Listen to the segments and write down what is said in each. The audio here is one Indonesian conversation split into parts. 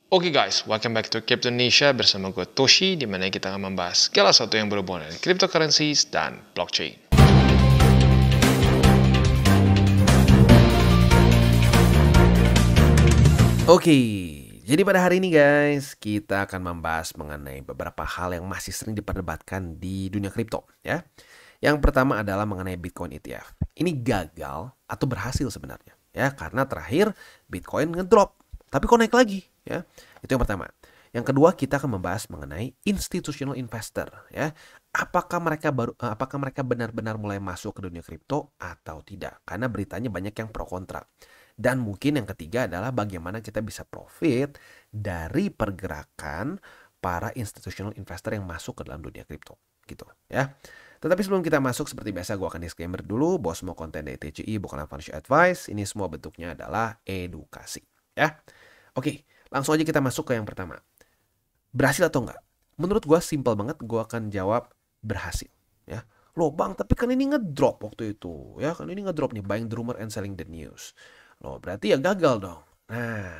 Oke guys, welcome back to Crypto Indonesia bersama gue Toshi, di mana kita akan membahas segala sesuatu yang berhubungan dengan cryptocurrencies dan blockchain. Oke, jadi pada hari ini guys, kita akan membahas mengenai beberapa hal yang masih sering diperdebatkan di dunia kripto ya. Yang pertama adalah mengenai Bitcoin ETF. Ini gagal atau berhasil sebenarnya ya, karena terakhir Bitcoin ngedrop, tapi kok naik lagi ya. Itu yang pertama. Yang kedua, kita akan membahas mengenai institutional investor ya. Apakah mereka benar-benar mulai masuk ke dunia kripto atau tidak? Karena beritanya banyak yang pro kontra. Dan mungkin yang ketiga adalah bagaimana kita bisa profit dari pergerakan para institutional investor yang masuk ke dalam dunia kripto gitu ya. Tetapi sebelum kita masuk, seperti biasa gue akan disclaimer dulu bahwa semua konten dari TCI bukanlah financial advice. Ini semua bentuknya adalah edukasi ya. Oke, langsung aja kita masuk ke yang pertama. Berhasil atau enggak? Menurut gue simple banget, gue akan jawab berhasil ya. Loh bang, tapi kan ini ngedrop waktu itu ya, kan ini ngedrop nih, buying the rumor and selling the news. Loh, berarti ya gagal dong. Nah,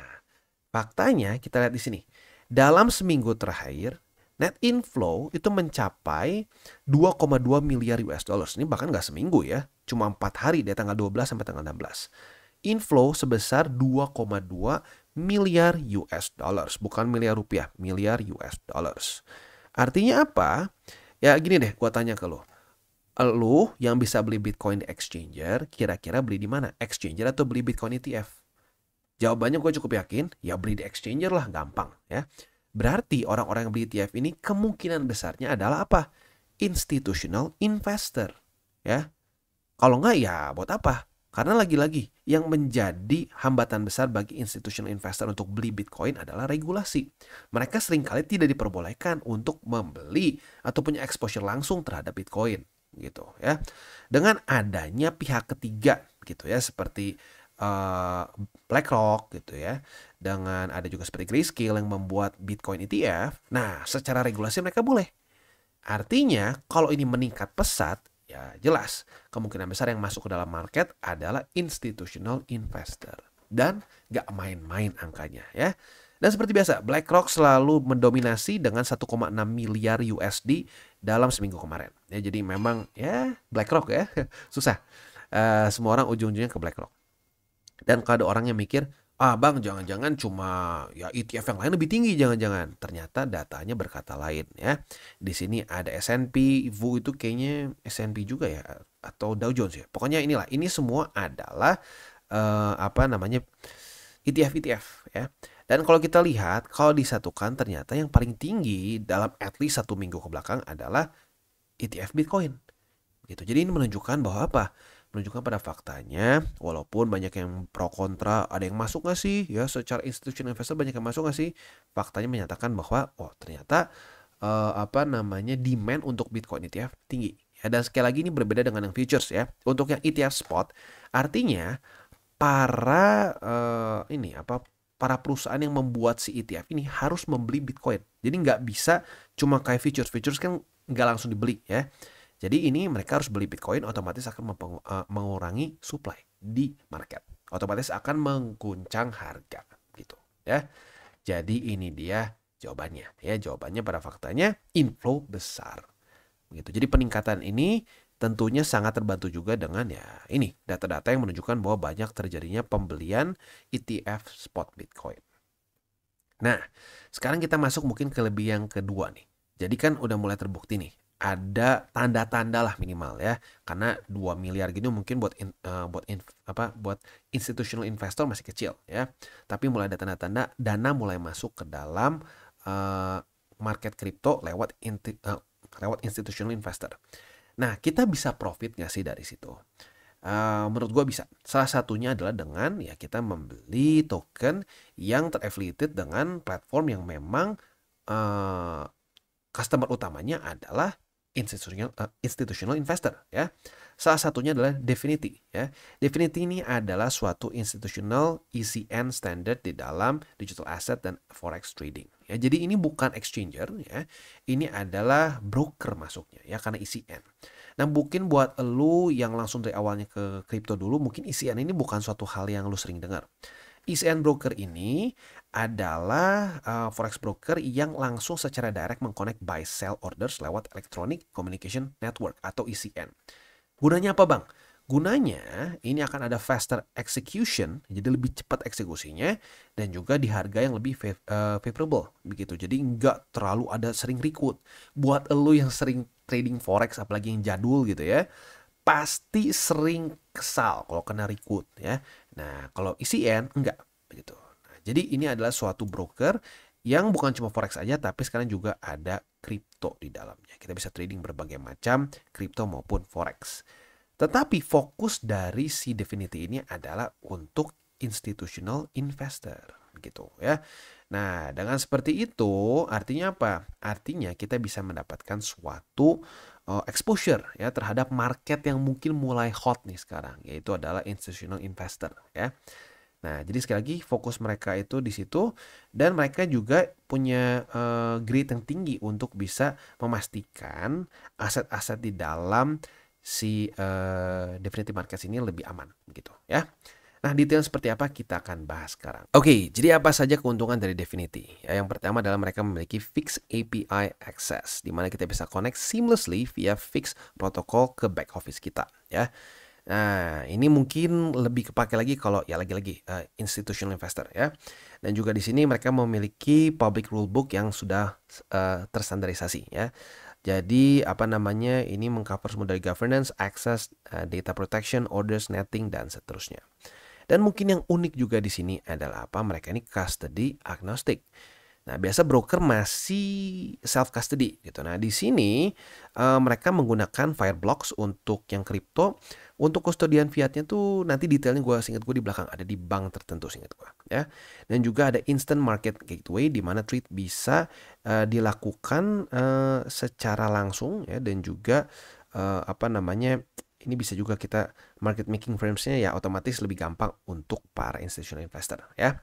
faktanya kita lihat di sini. Dalam seminggu terakhir, net inflow itu mencapai 2,2 miliar US dollars. Ini bahkan nggak seminggu ya. Cuma 4 hari dari tanggal 12 sampai tanggal 16. Inflow sebesar 2,2 miliar US dollars. Bukan miliar rupiah, miliar US dollars. Artinya apa? Ya gini deh, gua tanya ke lo. Lu yang bisa beli Bitcoin di exchanger, kira-kira beli di mana? Exchanger atau beli Bitcoin ETF? Jawabannya gue cukup yakin, ya beli di exchanger lah, gampang ya. Berarti orang-orang yang beli ETF ini kemungkinan besarnya adalah apa? Institutional investor ya. Kalau enggak ya buat apa? Karena lagi-lagi yang menjadi hambatan besar bagi institutional investor untuk beli Bitcoin adalah regulasi. Mereka seringkali tidak diperbolehkan untuk membeli atau punya exposure langsung terhadap Bitcoin gitu ya. Dengan adanya pihak ketiga gitu ya, seperti BlackRock gitu ya, dengan ada juga seperti Grayscale yang membuat Bitcoin ETF. Nah, secara regulasi mereka boleh. Artinya kalau ini meningkat pesat, ya jelas kemungkinan besar yang masuk ke dalam market adalah institutional investor. Dan gak main-main angkanya ya. Dan seperti biasa, BlackRock selalu mendominasi dengan 1,6 miliar USD dalam seminggu kemarin. Ya, jadi memang ya BlackRock ya, susah. Semua orang ujung-ujungnya ke BlackRock. Dan kalau ada orang yang mikir, ah bang jangan-jangan cuma ya ETF yang lain lebih tinggi, jangan-jangan. Ternyata datanya berkata lain ya. Di sini ada S&P, VU itu kayaknya S&P juga ya, atau Dow Jones ya. Pokoknya inilah, ini semua adalah ETF-ETF ya. Dan kalau kita lihat, kalau disatukan ternyata yang paling tinggi dalam at least 1 minggu ke belakang adalah ETF Bitcoin. Gitu. Jadi ini menunjukkan bahwa apa? Menunjukkan pada faktanya, walaupun banyak yang pro kontra, ada yang masuk nggak sih? Ya, secara institutional investor banyak yang masuk nggak sih? Faktanya menyatakan bahwa, oh ternyata demand untuk Bitcoin ETF tinggi. Ya, dan sekali lagi ini berbeda dengan yang futures ya. Untuk yang ETF spot, artinya para para perusahaan yang membuat si ETF ini harus membeli Bitcoin. Jadi nggak bisa cuma kayak futures kan nggak langsung dibeli ya. Jadi ini mereka harus beli Bitcoin, otomatis akan mengurangi supply di market. Otomatis akan mengguncang harga gitu ya. Jadi ini dia jawabannya ya. Jawabannya pada faktanya inflow besar. Gitu. Jadi peningkatan ini tentunya sangat terbantu juga dengan ya ini data-data yang menunjukkan bahwa banyak terjadinya pembelian ETF spot Bitcoin. Nah, sekarang kita masuk mungkin ke lebih yang kedua nih. Jadi kan udah mulai terbukti nih, ada tanda-tanda lah minimal ya. Karena 2 miliar gini mungkin buat institutional investor masih kecil ya. Tapi mulai ada tanda-tanda dana mulai masuk ke dalam market kripto lewat institutional investor. Nah, kita bisa profit nggak sih dari situ? Menurut gue bisa. Salah satunya adalah dengan ya kita membeli token yang teraffiliated dengan platform yang memang customer utamanya adalah institutional investor ya. Salah satunya adalah Definity ya. Definity ini adalah suatu institutional ECN standard di dalam digital asset dan forex trading ya. Jadi ini bukan exchanger ya. Ini adalah broker masuknya ya, karena ECN. Nah, mungkin buat lu yang langsung dari awalnya ke kripto dulu, mungkin ECN ini bukan suatu hal yang lu sering dengar. ECN broker ini adalah forex broker yang langsung secara direct mengconnect buy sell orders lewat Electronic Communication Network atau ECN. Gunanya apa, Bang? Gunanya ini akan ada faster execution, jadi lebih cepat eksekusinya, dan juga di harga yang lebih favorable begitu. Jadi nggak terlalu ada sering rekrut. Buat elu yang sering trading forex, apalagi yang jadul gitu ya, pasti sering kesal kalau kena rekrut ya. Nah, kalau ECN enggak begitu. Nah, jadi ini adalah suatu broker yang bukan cuma forex aja, tapi sekarang juga ada kripto di dalamnya. Kita bisa trading berbagai macam kripto maupun forex. Tetapi fokus dari si Definity ini adalah untuk institutional investor gitu ya. Nah, dengan seperti itu artinya apa? Artinya kita bisa mendapatkan suatu exposure ya terhadap market yang mungkin mulai hot nih sekarang, yaitu adalah institutional investor ya. Nah, jadi sekali lagi fokus mereka itu di situ, dan mereka juga punya grade yang tinggi untuk bisa memastikan aset-aset di dalam si Definity Markets ini lebih aman gitu ya. Nah, detail seperti apa kita akan bahas sekarang. Oke, jadi apa saja keuntungan dari Definity? Ya, yang pertama adalah mereka memiliki fixed API access, di mana kita bisa connect seamlessly via fixed protocol ke back office kita ya. Nah, ini mungkin lebih kepake lagi kalau ya lagi-lagi institutional investor ya. Dan juga di sini mereka memiliki public rulebook yang sudah terstandarisasi ya. Jadi apa namanya, ini mengcover semua dari governance, access, data protection, orders, netting, dan seterusnya. Dan mungkin yang unik juga di sini adalah apa? Mereka ini custody agnostic. Nah, biasa broker masih self custody gitu. Nah, di sini mereka menggunakan Fireblocks untuk yang kripto. Untuk kustodian fiatnya tuh nanti detailnya seingat gue di belakang ada di bank tertentu seingat gue ya. Dan juga ada instant market gateway di mana trade bisa dilakukan secara langsung ya, dan juga apa namanya, ini bisa juga kita market making firms-nya ya otomatis lebih gampang untuk para institutional investor ya.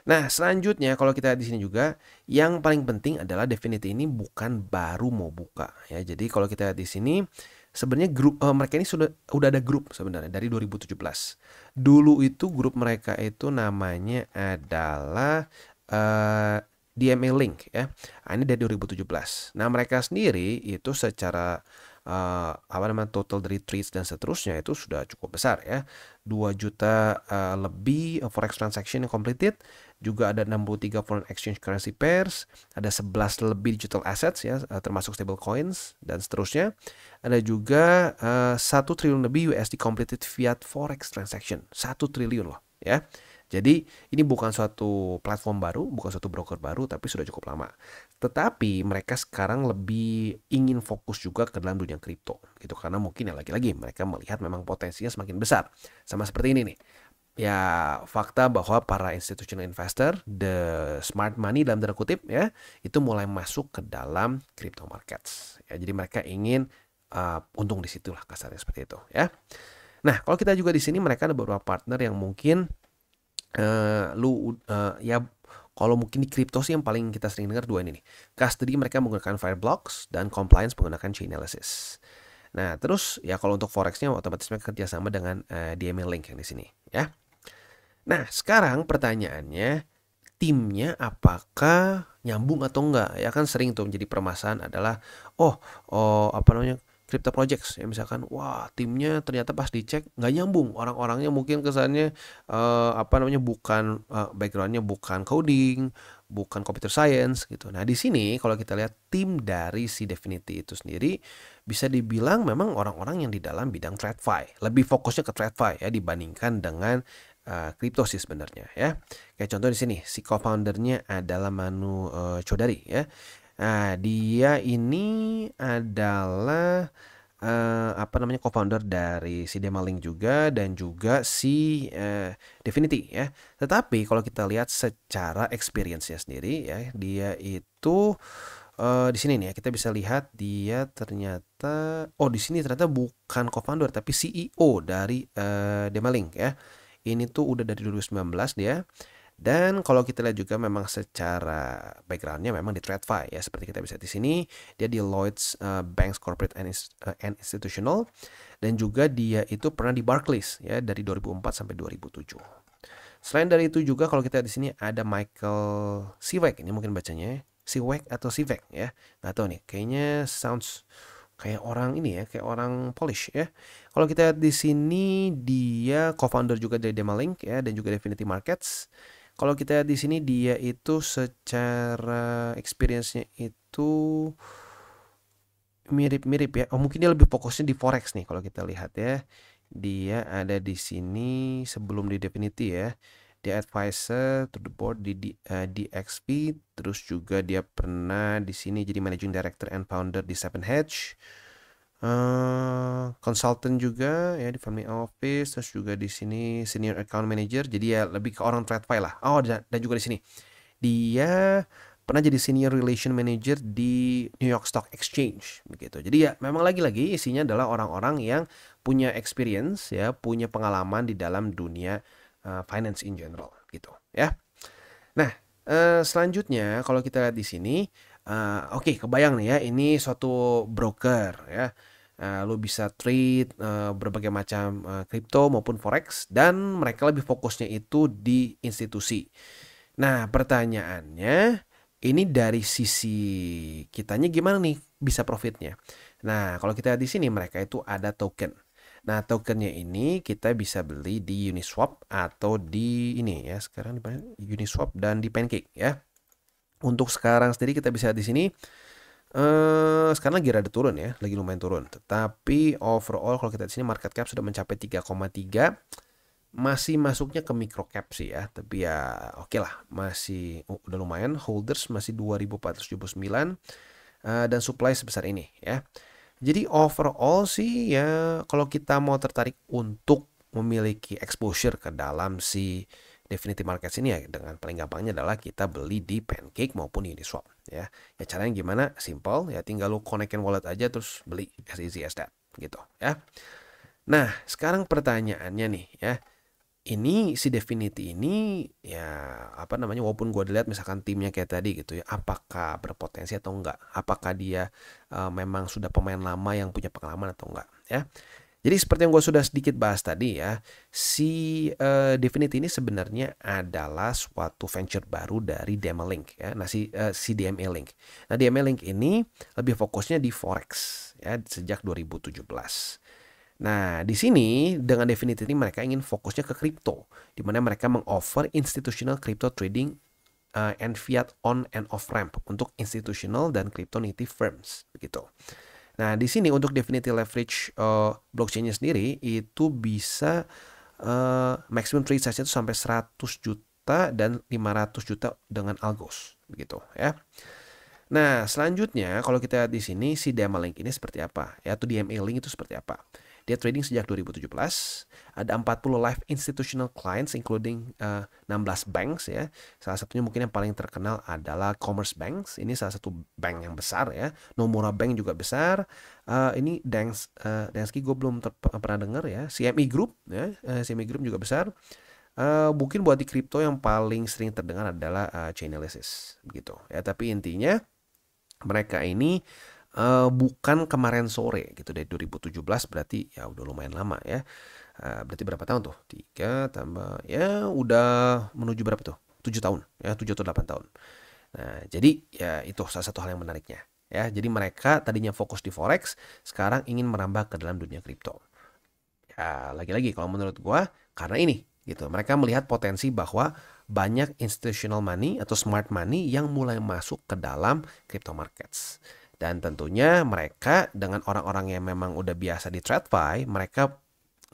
Nah, selanjutnya kalau kita di sini juga yang paling penting adalah Definity ini bukan baru mau buka ya. Jadi kalau kita di sini sebenarnya grup mereka ini udah ada grup sebenarnya dari 2017. Dulu itu grup mereka itu namanya adalah DMA Link ya. Nah, ini dari 2017. Nah, mereka sendiri itu secara apa namanya total dari trades dan seterusnya itu sudah cukup besar ya. 2 juta lebih forex transaction yang completed, juga ada 63 foreign exchange currency pairs, ada 11 lebih digital assets ya, termasuk stable coins dan seterusnya. Ada juga 1 triliun lebih USD completed fiat forex transaction. 1 triliun loh ya. Jadi ini bukan suatu platform baru, bukan suatu broker baru, tapi sudah cukup lama. Tetapi mereka sekarang lebih ingin fokus juga ke dalam dunia kripto gitu, karena mungkin ya lagi-lagi mereka melihat memang potensinya semakin besar. Sama seperti ini nih. Ya, fakta bahwa para institutional investor, the smart money dalam tanda kutip ya, itu mulai masuk ke dalam crypto markets. Ya, jadi mereka ingin untung di situlah kasarnya seperti itu ya. Nah, kalau kita juga di sini mereka ada beberapa partner yang mungkin ya kalau mungkin di kripto sih yang paling kita sering dengar 2 ini nih. Custody mereka menggunakan Fireblocks dan compliance menggunakan Chainalysis. Nah, terus ya kalau untuk forexnya otomatis mereka kerjasama dengan DMA Link yang di sini ya. Nah, sekarang pertanyaannya, timnya apakah nyambung atau enggak? Ya kan sering tuh menjadi permasalahan adalah apa namanya, crypto projects ya, misalkan wah timnya ternyata pas dicek nggak nyambung, orang-orangnya mungkin kesannya apa namanya bukan backgroundnya bukan coding, bukan computer science gitu. Nah, di sini kalau kita lihat tim dari si Definity itu sendiri bisa dibilang memang orang-orang yang di dalam bidang TradFi, lebih fokusnya ke TradFi ya dibandingkan dengan kripto sih sebenarnya ya. Kayak contoh di sini si co-foundernya adalah Manu Chodari ya. Nah, dia ini adalah apa namanya co-founder dari si Demalink juga, dan juga si Definity ya. Tetapi kalau kita lihat secara experience-nya sendiri ya, dia itu di sini nih ya kita bisa lihat dia ternyata di sini ternyata bukan co-founder tapi CEO dari Demalink ya. Ini tuh udah dari 2019 dia. Dan kalau kita lihat juga memang secara backgroundnya memang di TradFi ya, seperti kita bisa di sini dia di Lloyds Banks Corporate and Institutional, dan juga dia itu pernah di Barclays ya dari 2004 sampai 2007. Selain dari itu juga kalau kita di sini ada Michael Sivek, ini mungkin bacanya Sivek atau Sivek ya. Nggak tahu nih, kayaknya sounds kayak orang ini ya, kayak orang Polish ya. Kalau kita lihat di sini dia co-founder juga dari Demalink ya dan juga Definity Markets. Kalau kita lihat di sini dia itu secara experience-nya itu mirip-mirip ya. Oh, mungkin dia lebih fokusnya di forex nih kalau kita lihat ya. Dia ada di sini sebelum di Definity ya. Dia advisor to the board di DXP, terus juga dia pernah di sini jadi managing director and founder di Seven Hedge. Consultant juga ya di family office, terus juga di sini senior account manager. Jadi ya lebih ke orang TradFi lah. Oh, dan juga di sini dia pernah jadi senior relation manager di New York Stock Exchange begitu. Jadi ya memang lagi-lagi isinya adalah orang-orang yang punya experience ya, punya pengalaman di dalam dunia finance in general gitu ya. Nah, selanjutnya kalau kita lihat di sini, oke, kebayang nih ya, ini suatu broker ya. Lu bisa trade berbagai macam kripto maupun forex dan mereka lebih fokusnya itu di institusi. Nah, pertanyaannya ini dari sisi kitanya gimana nih bisa profitnya? Nah, kalau kita lihat di sini mereka itu ada token. Nah, tokennya ini kita bisa beli di Uniswap atau di ini ya. Sekarang di mana? Uniswap dan di Pancake ya. Untuk sekarang sendiri kita bisa lihat di sini sekarang lagi rada turun ya, lagi lumayan turun. Tetapi overall kalau kita di sini market cap sudah mencapai 3,3, masih masuknya ke micro cap sih ya, tapi ya oke lah, masih udah lumayan. Holders masih 2.479 dan supply sebesar ini ya. Jadi overall sih ya kalau kita mau tertarik untuk memiliki exposure ke dalam si Definity Markets ini ya dengan paling gampangnya adalah kita beli di Pancake maupun Uniswap ya. Ya caranya gimana? Simple ya, tinggal lu connectin wallet aja terus beli, as easy as that gitu ya. Nah, sekarang pertanyaannya nih ya. Ini si Definity ini ya apa namanya, walaupun gue lihat misalkan timnya kayak tadi gitu ya, apakah berpotensi atau enggak, apakah dia memang sudah pemain lama yang punya pengalaman atau enggak ya. Jadi seperti yang gue sudah sedikit bahas tadi ya, si Definity ini sebenarnya adalah suatu venture baru dari Demalink ya. Nah si DMA Link. Nah DMA Link ini lebih fokusnya di forex ya sejak 2017. Nah, di sini dengan Definity ini mereka ingin fokusnya ke kripto, di mana mereka mengoffer institutional crypto trading and fiat on and off ramp untuk institutional dan crypto native firms, begitu. Nah, di sini untuk Definity leverage blockchain-nya sendiri itu bisa maximum trade size itu sampai 100 juta dan 500 juta dengan algos, begitu ya. Nah, selanjutnya kalau kita lihat di sini si Demalink ini seperti apa? Ya, atau DMA Link itu seperti apa? Dia trading sejak 2017, ada 40 live institutional clients including 16 banks ya. Salah satunya mungkin yang paling terkenal adalah Commerce Banks. Ini salah satu bank yang besar ya. Nomura Bank juga besar. Ini Danske gue belum pernah dengar ya. CME Group ya. CME Group juga besar. Mungkin buat di kripto yang paling sering terdengar adalah Chainalysis gitu ya. Tapi intinya mereka ini bukan kemarin sore gitu, dari 2017, berarti ya udah lumayan lama ya. Berarti berapa tahun tuh? 3 tambah ya udah menuju berapa tuh? 7 tahun ya, 7 atau 8 tahun. Nah, jadi ya itu salah satu hal yang menariknya ya. Jadi mereka tadinya fokus di forex, sekarang ingin merambah ke dalam dunia kripto. Ya, lagi-lagi kalau menurut gua karena ini gitu. Mereka melihat potensi bahwa banyak institutional money atau smart money yang mulai masuk ke dalam crypto markets. Dan tentunya mereka dengan orang-orang yang memang udah biasa di TradFi, mereka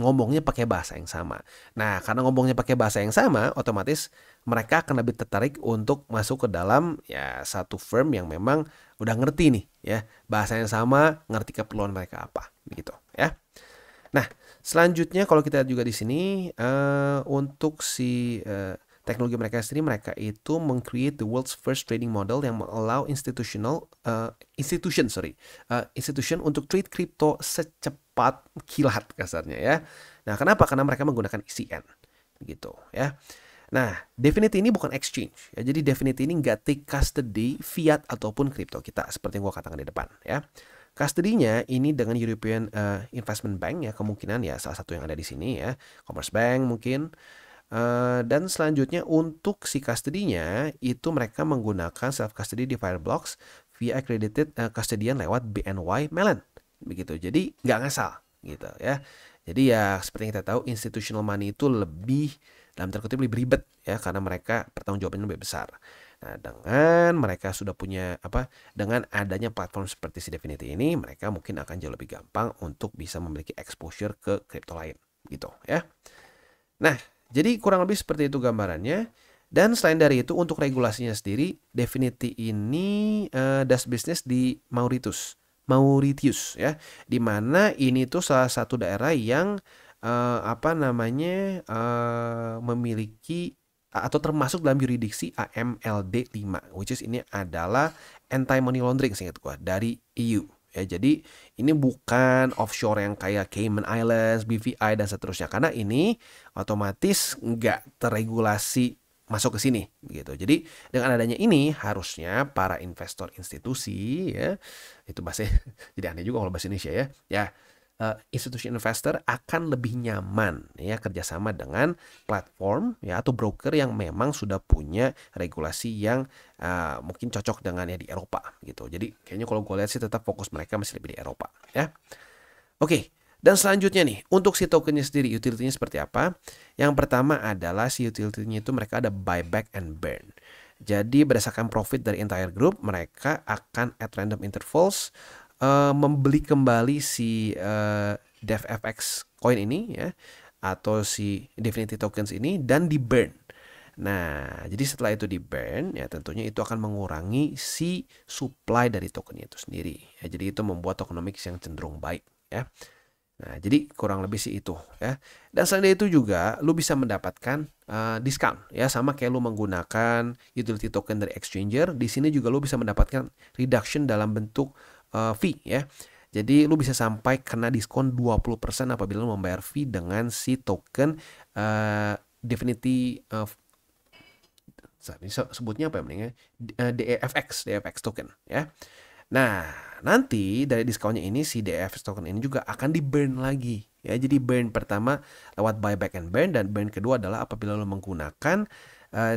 ngomongnya pakai bahasa yang sama. Nah, karena ngomongnya pakai bahasa yang sama, otomatis mereka akan lebih tertarik untuk masuk ke dalam ya satu firm yang memang udah ngerti nih ya, bahasa yang sama, ngerti keperluan mereka apa, begitu ya. Nah, selanjutnya kalau kita lihat juga di sini untuk si teknologi mereka sendiri, mereka itu meng-create the world's first trading model yang allow institution untuk trade crypto secepat kilat kasarnya ya. Nah, kenapa? Karena mereka menggunakan ECN gitu ya. Nah, Definity ini bukan exchange ya. Jadi Definity ini nggak take custody fiat ataupun kripto kita seperti yang gue katakan di depan ya. Custody-nya ini dengan European Investment Bank ya, kemungkinan ya salah satu yang ada di sini ya, Commerce Bank mungkin. Dan selanjutnya untuk si custody-nya itu mereka menggunakan self custody di Fireblocks via accredited custodian lewat BNY Mellon begitu. Jadi nggak ngasal gitu ya. Jadi ya seperti yang kita tahu institutional money itu lebih dalam tanda kutip lebih ribet ya karena mereka pertanggungjawabannya lebih besar. Nah, dengan mereka sudah punya dengan adanya platform seperti si Definity ini, mereka mungkin akan jauh lebih gampang untuk bisa memiliki exposure ke kripto lain gitu ya. Nah, jadi kurang lebih seperti itu gambarannya. Dan selain dari itu untuk regulasinya sendiri, Definity ini does business di Mauritius ya, di mana ini tuh salah satu daerah yang memiliki atau termasuk dalam yurisdiksi AMLD 5, which is ini adalah anti money laundering seingat gua dari EU. Ya, jadi ini bukan offshore yang kayak Cayman Islands, BVI dan seterusnya karena ini otomatis nggak terregulasi masuk ke sini gitu. Jadi dengan adanya ini harusnya para investor institusi ya itu bahasa jadi aneh juga kalau bahasa Indonesia ya institusi investor akan lebih nyaman ya kerjasama dengan platform ya atau broker yang memang sudah punya regulasi yang mungkin cocok dengan ya di Eropa gitu. Jadi kayaknya kalau gue lihat sih tetap fokus mereka masih lebih di Eropa ya. Oke. Dan selanjutnya nih, untuk si tokennya sendiri, utility-nya seperti apa? Yang pertama adalah si utility-nya itu mereka ada buyback and burn. Jadi berdasarkan profit dari entire group, mereka akan at random intervals membeli kembali si DevFX coin ini ya, atau si Definity Tokens ini dan di burn. Nah, jadi setelah itu di burn, ya tentunya itu akan mengurangi si supply dari tokennya itu sendiri. Ya, jadi itu membuat tokenomics yang cenderung baik ya. Nah, jadi kurang lebih sih itu ya. Dan selain itu juga lu bisa mendapatkan diskon ya sama kayak lu menggunakan utility token dari exchanger. Di sini juga lu bisa mendapatkan reduction dalam bentuk fee ya. Jadi lu bisa sampai kena diskon 20% apabila lu membayar fee dengan si token Definity sebutnya apa ya mendingnya DEFX token ya. Nah, nanti dari diskonnya ini si DEFX token ini juga akan di burn lagi ya. Jadi burn pertama lewat buyback and burn dan burn kedua adalah apabila lo menggunakan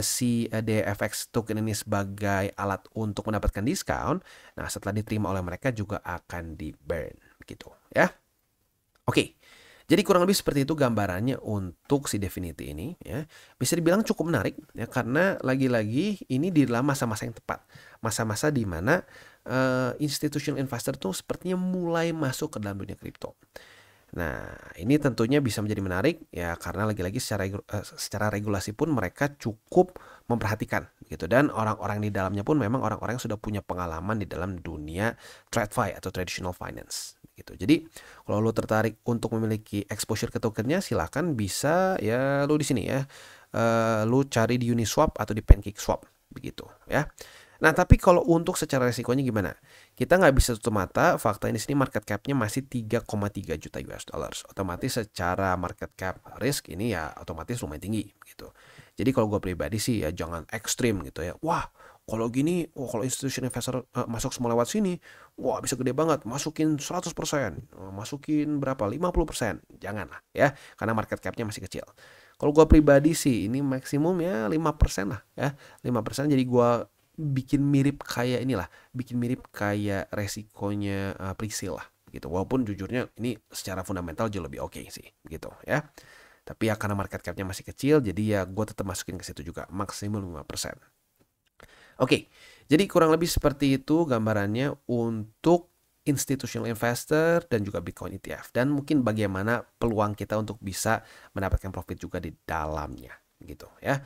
si DEFX token ini sebagai alat untuk mendapatkan diskon. Nah, setelah diterima oleh mereka juga akan di burn gitu ya. Oke. Jadi kurang lebih seperti itu gambarannya untuk si Definity ini ya. Bisa dibilang cukup menarik ya karena lagi-lagi ini di dalam masa-masa yang tepat. Masa-masa di mana institutional investor tuh sepertinya mulai masuk ke dalam dunia kripto. Nah, ini tentunya bisa menjadi menarik ya karena lagi-lagi secara regulasi pun mereka cukup memperhatikan gitu dan orang-orang di dalamnya pun memang orang-orang yang sudah punya pengalaman di dalam dunia TradFi atau traditional finance gitu. Jadi, kalau lu tertarik untuk memiliki exposure ke tokennya silahkan bisa ya lu di sini ya. Lu cari di Uniswap atau di PancakeSwap begitu ya. Nah, tapi kalau untuk secara resikonya gimana? Kita nggak bisa tutup mata, fakta ini sini market cap-nya masih 3,3 juta US dollars. Otomatis secara market cap risk ini ya otomatis lumayan tinggi gitu. Jadi kalau gue pribadi sih ya jangan ekstrim gitu ya. Wah, kalau gini, kalau institutional investor masuk semua lewat sini, wah bisa gede banget, masukin 100%, masukin berapa? 50%. Janganlah ya, karena market cap-nya masih kecil. Kalau gue pribadi sih ini maksimum ya 5% lah ya. 5% jadi gue bikin mirip kayak resikonya pre-sale lah gitu. Walaupun jujurnya ini secara fundamental jauh lebih oke sih gitu ya. Tapi ya karena market cap-nya masih kecil jadi ya gue tetap masukin ke situ juga maksimum 5%. Oke. Jadi kurang lebih seperti itu gambarannya untuk institutional investor dan juga Bitcoin ETF dan mungkin bagaimana peluang kita untuk bisa mendapatkan profit juga di dalamnya gitu ya.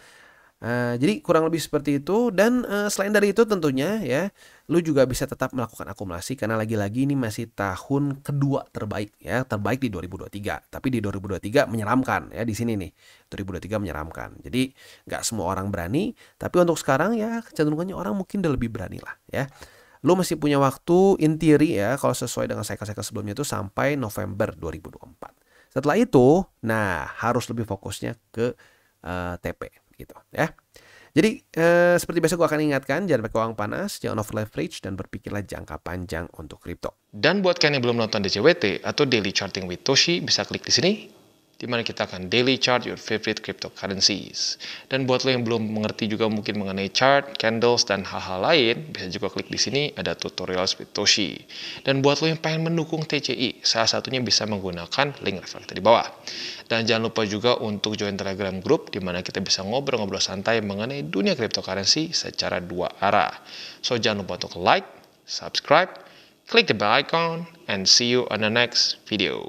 Jadi kurang lebih seperti itu dan selain dari itu tentunya ya lu juga bisa tetap melakukan akumulasi karena lagi-lagi ini masih tahun kedua terbaik ya, terbaik di 2023. Tapi di 2023 menyeramkan ya di sini nih. 2023 menyeramkan. Jadi nggak semua orang berani, tapi untuk sekarang ya kecenderungannya orang mungkin udah lebih berani lah ya. Lu masih punya waktu in theory ya kalau sesuai dengan cycle-cycle sebelumnya itu sampai November 2024. Setelah itu, nah harus lebih fokusnya ke TP gitu ya. Jadi seperti biasa gue akan ingatkan jangan pakai uang panas, jangan over leverage dan berpikirlah jangka panjang untuk kripto. Dan buat kalian yang belum nonton DCWT atau Daily Charting with Toshi, bisa klik di sini. di mana kita akan daily chart your favorite cryptocurrencies. Dan buat lo yang belum mengerti juga mungkin mengenai chart, candles, dan hal-hal lain, bisa juga klik di sini ada tutorial with Toshi. Dan buat lo yang pengen mendukung TCI, salah satunya bisa menggunakan link reflektor di bawah. Dan jangan lupa juga untuk join Telegram group, di mana kita bisa ngobrol-ngobrol santai mengenai dunia cryptocurrency secara dua arah. So jangan lupa untuk like, subscribe, click the bell icon, and see you on the next video.